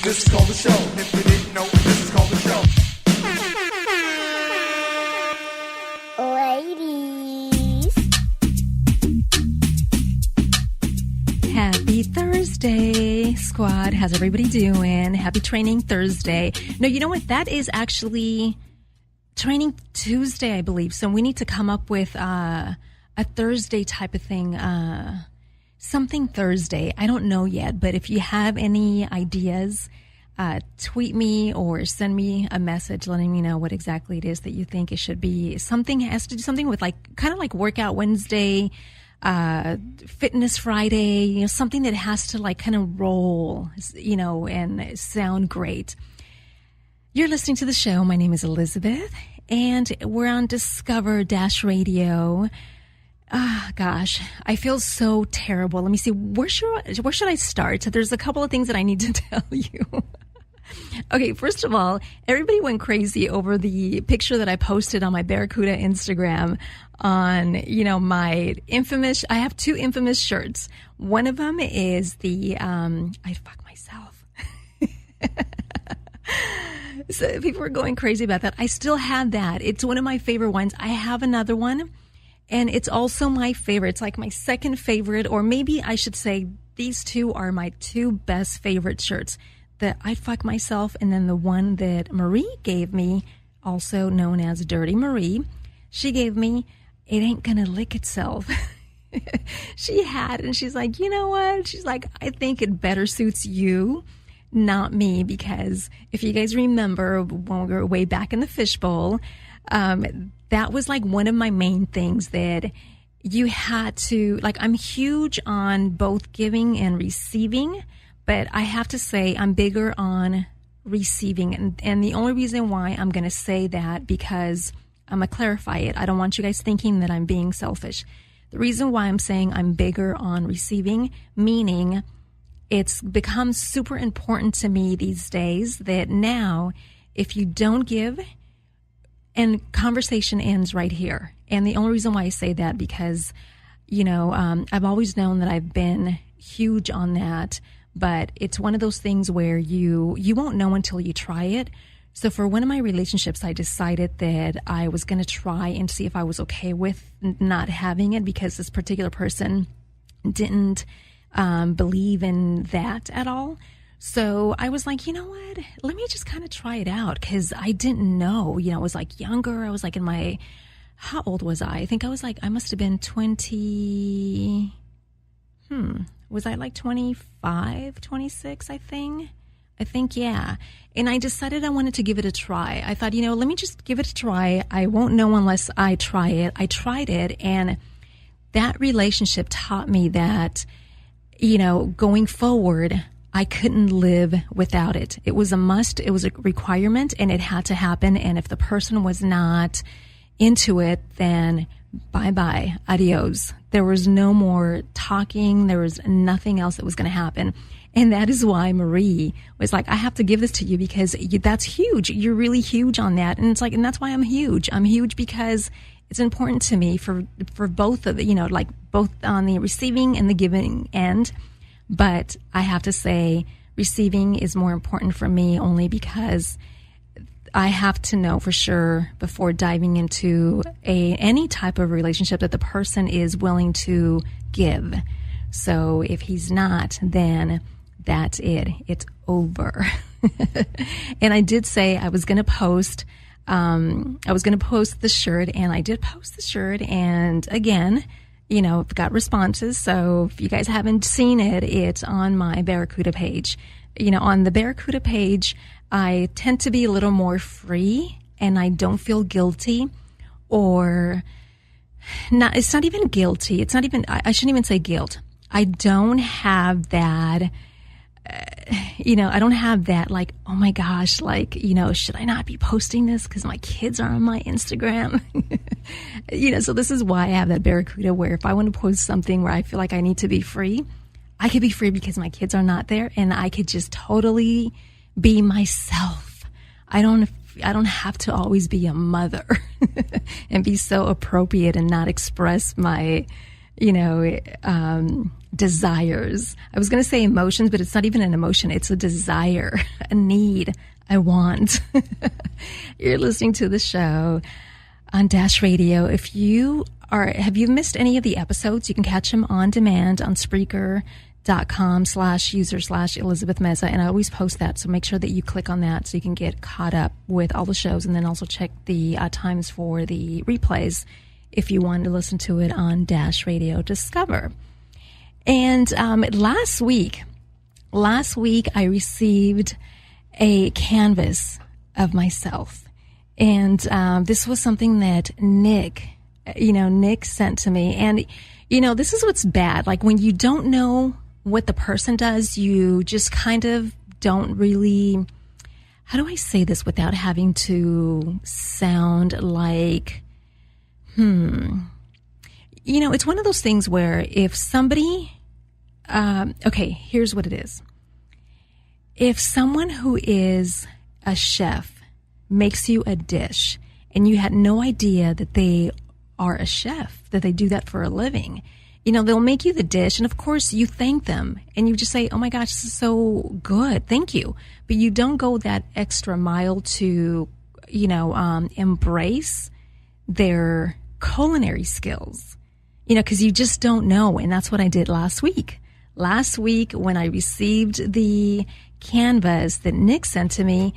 This is called the show. If you didn't know, this is called the show. Ladies. Happy Thursday, squad. How's everybody doing? Happy Training Thursday. No, you know what? That is actually Training Tuesday, I believe. So we need to come up with a Thursday type of thing. Something Thursday. I don't know yet, but if you have any ideas, tweet me or send me a message letting me know what exactly it is that you think it should be. Something has to do something with kind of like Workout Wednesday, Fitness Friday, something that has to kind of roll, and sound great. You're listening to the show. My name is Elizabeth, and we're on Discover-Radio. Gosh, I feel so terrible. Let me see. Where should I start? There's a couple of things that I need to tell you. Okay, first of all, everybody went crazy over the picture that I posted on my Barracuda Instagram on, my infamous, I have two infamous shirts. One of them is the, I fuck myself. So people were going crazy about that. I still have that. It's one of my favorite ones. I have another one. And it's also my favorite. It's like my second favorite, or maybe I should say these two are my two best favorite shirts. The I Fuck Myself, and then the one that Marie gave me, also known as Dirty Marie. She gave me, It Ain't Gonna Lick Itself. She had, and she's like, you know what? She's like, I think it better suits you, not me, because if you guys remember when we were way back in the fishbowl, that was like one of my main things that you had to, I'm huge on both giving and receiving, but I have to say I'm bigger on receiving. And the only reason why I'm going to say that, because I'm going to clarify it. I don't want you guys thinking that I'm being selfish. The reason why I'm saying I'm bigger on receiving, meaning it's become super important to me these days that now if you don't give, and conversation ends right here. And the only reason why I say that, because, I've always known that I've been huge on that, but it's one of those things where you won't know until you try it. So for one of my relationships, I decided that I was going to try and see if I was okay with not having it, because this particular person didn't believe in that at all. So I was like, you know what? Let me just kind of try it out, because I didn't know. I was younger. I was in my, how old was I? I think I must have been 20. Was I 25, 26, I think? Yeah. And I decided I wanted to give it a try. I thought, let me just give it a try. I won't know unless I try it. I tried it, and that relationship taught me that, going forward, I couldn't live without it. It was a must. It was a requirement, and it had to happen. And if the person was not into it, then bye-bye, adios. There was no more talking. There was nothing else that was going to happen. And that is why Marie was like, I have to give this to you, because that's huge. You're really huge on that. And it's and that's why I'm huge. I'm huge because it's important to me for both of the, both on the receiving and the giving end. But I have to say receiving is more important for me, only because I have to know for sure before diving into any type of relationship that the person is willing to give. So if he's not, then that's it. It's over. And I did say I was going to post the shirt, and I did post the shirt. And again, got responses. So if you guys haven't seen it, it's on my Barracuda page. On the Barracuda page, I tend to be a little more free, and I don't feel guilty, or not. It's not even guilty. It's not even, I shouldn't even say guilt. I don't have that, I don't have that oh my gosh, should I not be posting this because my kids are on my Instagram? So this is why I have that Barracuda, where if I want to post something where I feel like I need to be free, I could be free because my kids are not there, and I could just totally be myself. I don't have to always be a mother and be so appropriate and not express my, desires. I was going to say emotions, but it's not even an emotion. It's a desire, a need, I want. You're listening to the show on Dash Radio. Have you missed any of the episodes? You can catch them on demand on Spreaker.com/user/Elizabeth Meza. And I always post that. So make sure that you click on that so you can get caught up with all the shows, and then also check the times for the replays if you want to listen to it on Dash Radio Discover. And last week I received a canvas of myself. And this was something that Nick sent to me. And, this is what's bad. Like when you don't know what the person does, you just kind of don't really, how do I say this without having to sound like, it's one of those things where if somebody, here's what it is. If someone who is a chef makes you a dish and you had no idea that they are a chef, that they do that for a living, they'll make you the dish, and of course you thank them and you just say, oh my gosh, this is so good, thank you. But you don't go that extra mile to, embrace their culinary skills, because you just don't know. And that's what I did last week. Last week when I received the canvas that Nick sent to me,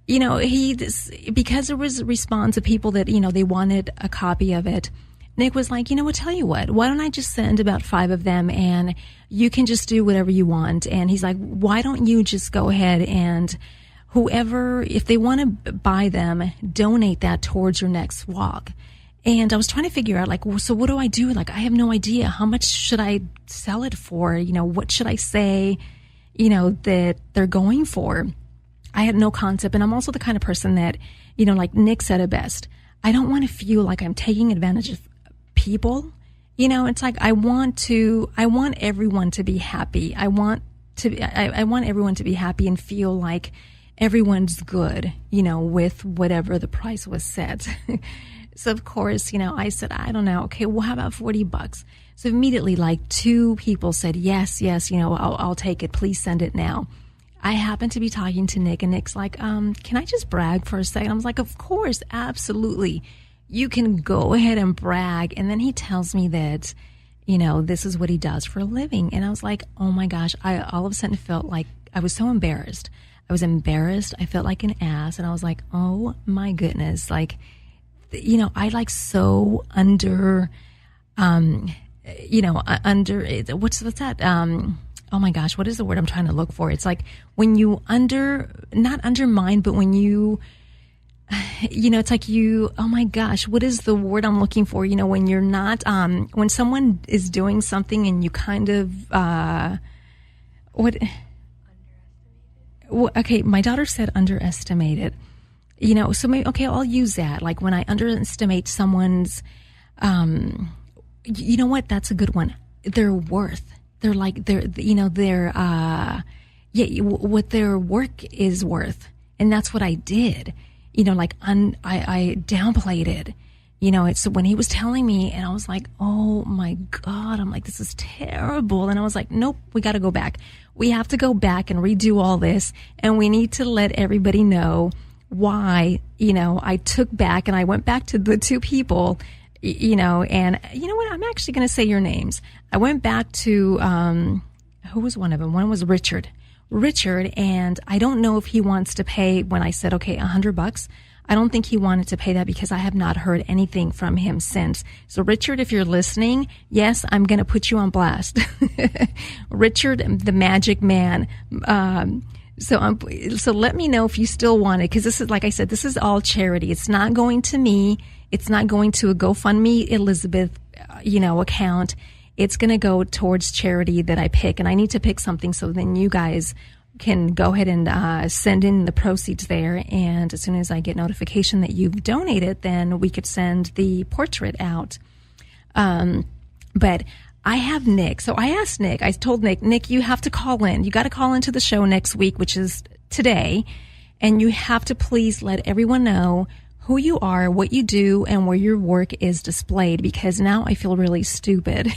because there was a response of people that, they wanted a copy of it. Nick was like, tell you what, why don't I just send about 5 of them and you can just do whatever you want. And he's like, why don't you just go ahead and whoever, if they want to buy them, donate that towards your next walk. And I was trying to figure out, so what do I do? I have no idea. How much should I sell it for? What should I say, that they're going for? I had no concept. And I'm also the kind of person that, like Nick said it best, I don't want to feel like I'm taking advantage of people. It's like, I want everyone to be happy. I want everyone to be happy and feel like everyone's good, with whatever the price was set. So of course, I said, I don't know. Okay, well, how about $40? So immediately 2 people said, yes, I'll take it. Please send it now. I happened to be talking to Nick, and Nick's like, can I just brag for a second? I was like, of course, absolutely. You can go ahead and brag. And then he tells me that, this is what he does for a living. And I was like, oh my gosh, I all of a sudden felt like I was so embarrassed. I felt like an ass. And I was like, oh my goodness. I so under, what's that? Oh my gosh, what is the word I'm trying to look for? It's like when you not undermine, but when you, it's like you, oh my gosh, what is the word I'm looking for? When you're not, when someone is doing something and you kind of, okay, my daughter said underestimated. So maybe, okay, I'll use that. Like when I underestimate someone's, you know what? That's a good one. Their worth. What their work is worth. And that's what I did. I downplayed it. It's when he was telling me and I was like, oh my God, I'm like, this is terrible. And I was like, nope, we got to go back. We have to go back and redo all this. And we need to let everybody know why, I took back and I went back to the 2 people, and you know what? I'm actually going to say your names. I went back to, who was one of them? One was Richard, and I don't know if he wants to pay when I said, okay, $100. I don't think he wanted to pay that because I have not heard anything from him since. So Richard, if you're listening, yes, I'm going to put you on blast. Richard, the magic man. So let me know if you still want it, because this is, like I said, this is all charity. It's not going to me. It's not going to a GoFundMe Elizabeth, account. It's going to go towards charity that I pick, and I need to pick something so then you guys can go ahead and send in the proceeds there. And as soon as I get notification that you've donated, then we could send the portrait out. But I have Nick. So I asked Nick, I told Nick, you have to call in. You got to call into the show next week, which is today. And you have to please let everyone know who you are, what you do, and where your work is displayed, because now I feel really stupid.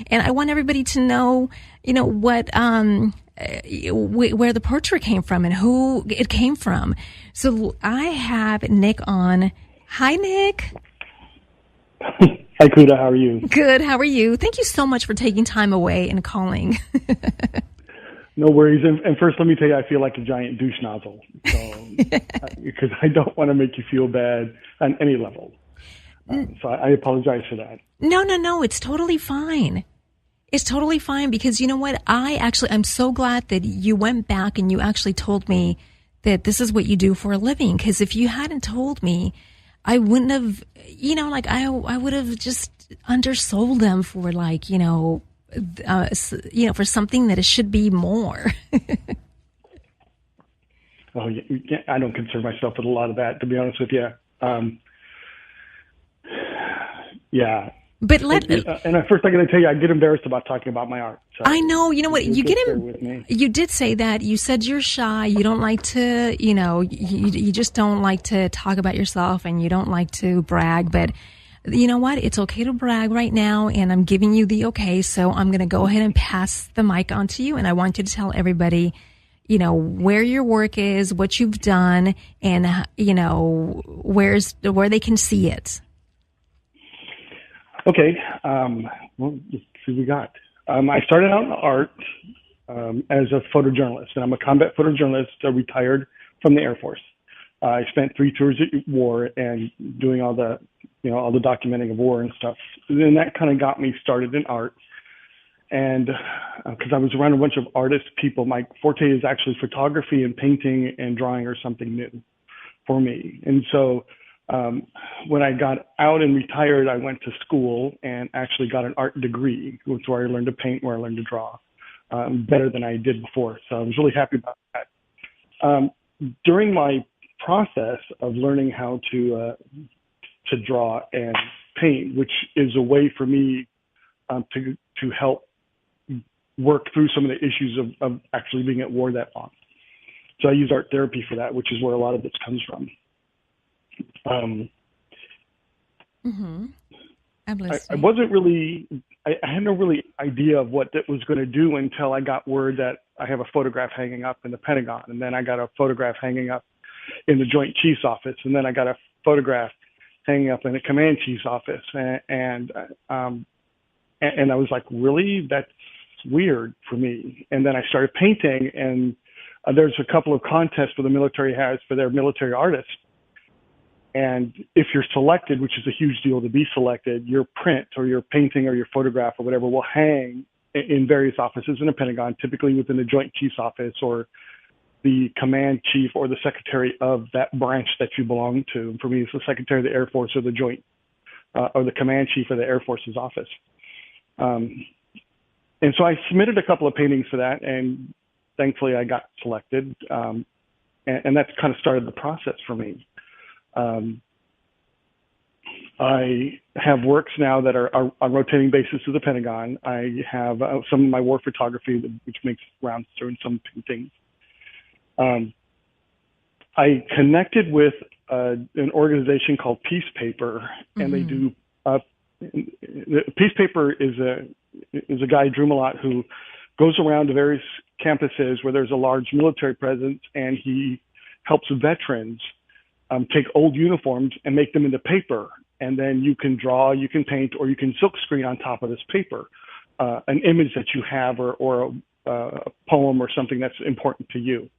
And I want everybody to know, what, where the portrait came from and who it came from. So I have Nick on. Hi, Nick. Hi, Kuda. How are you? Good. How are you? Thank you so much for taking time away and calling. No worries. And first, let me tell you, I feel like a giant douche nozzle. So, because I don't want to make you feel bad on any level. So I apologize for that. No. It's totally fine. It's totally fine, because you know what? I'm so glad that you went back and you actually told me that this is what you do for a living. Because if you hadn't told me, I wouldn't have, I would have just undersold them for for something that it should be more. Oh, yeah, I don't concern myself with a lot of that, to be honest with you. Yeah. But first I'm going to tell you, I get embarrassed about talking about my art. So I know. You know what? You with me. You did say that. You said you're shy. You don't like to, you just don't like to talk about yourself, and you don't like to brag. But you know what? It's okay to brag right now, and I'm giving you the okay. So I'm going to go ahead and pass the mic on to you, and I want you to tell everybody, where your work is, what you've done, and where they can see it. Okay. Well, let's see what we got. I started out in art as a photojournalist, and I'm a combat photojournalist, retired from the Air Force. I spent 3 tours at war and doing all the documenting of war and stuff. And then that kind of got me started in art. And because I was around a bunch of artist people, my forte is actually photography and painting and drawing are something new for me. And so when I got out and retired, I went to school and actually got an art degree, which is where I learned to paint, where I learned to draw better than I did before. So I was really happy about that. During my process of learning how to draw and paint, which is a way for me to help work through some of the issues of actually being at war that long. So I use art therapy for that, which is where a lot of this comes from. I wasn't really, I had no really idea of what that was going to do until I got word that I have a photograph hanging up in the Pentagon. And then I got a photograph hanging up in the Joint Chiefs office. And then I got a photograph hanging up in the Command Chief's office. And I was like, really? That's weird for me. And then I started painting, and there's a couple of contests where the military has for their military artists. And if you're selected, which is a huge deal to be selected, your print or your painting or your photograph or whatever will hang in various offices in the Pentagon, typically within the Joint Chiefs office or the command chief or the secretary of that branch that you belong to. And for me, it's the secretary of the Air Force or the Joint or the command chief of the Air Force's office. And so I submitted a couple of paintings for that, and thankfully I got selected. And that's kind of started the process for me. I have works now that are on rotating basis to the Pentagon. I have some of my war photography, which makes rounds through some paintings. I connected with an organization called Peace Paper, and they do. Peace Paper is a guy, Drew Malott, who goes around to various campuses where there's a large military presence, and he helps veterans take old uniforms and make them into paper. And then you can draw, you can paint, or you can silkscreen on top of this paper an image that you have or a poem or something that's important to you.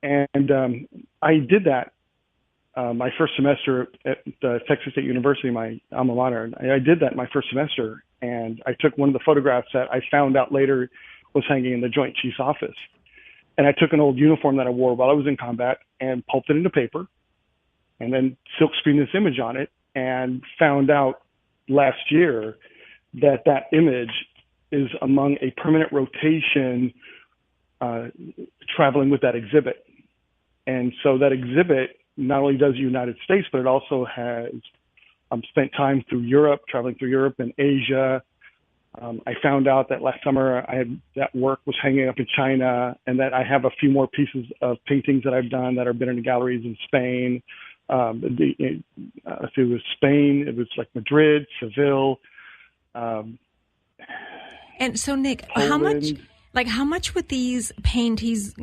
And I did that my first semester at Texas State University, my alma mater. I did that my first semester, and I took one of the photographs that I found out later was hanging in the Joint Chiefs office. And I took an old uniform that I wore while I was in combat and pulped it into paper, and then silkscreened this image on it, and found out last year that that image is among a permanent rotation traveling with that exhibit. And so that exhibit not only does the United States, but it also has spent time through Europe, traveling through Europe and Asia. I found out that last summer that work was hanging up in China, and that I have a few more pieces of paintings that I've done that have been in the galleries in Spain, If it was Spain, it was like Madrid, Seville. And so, Nick, Poland. how much would these paintings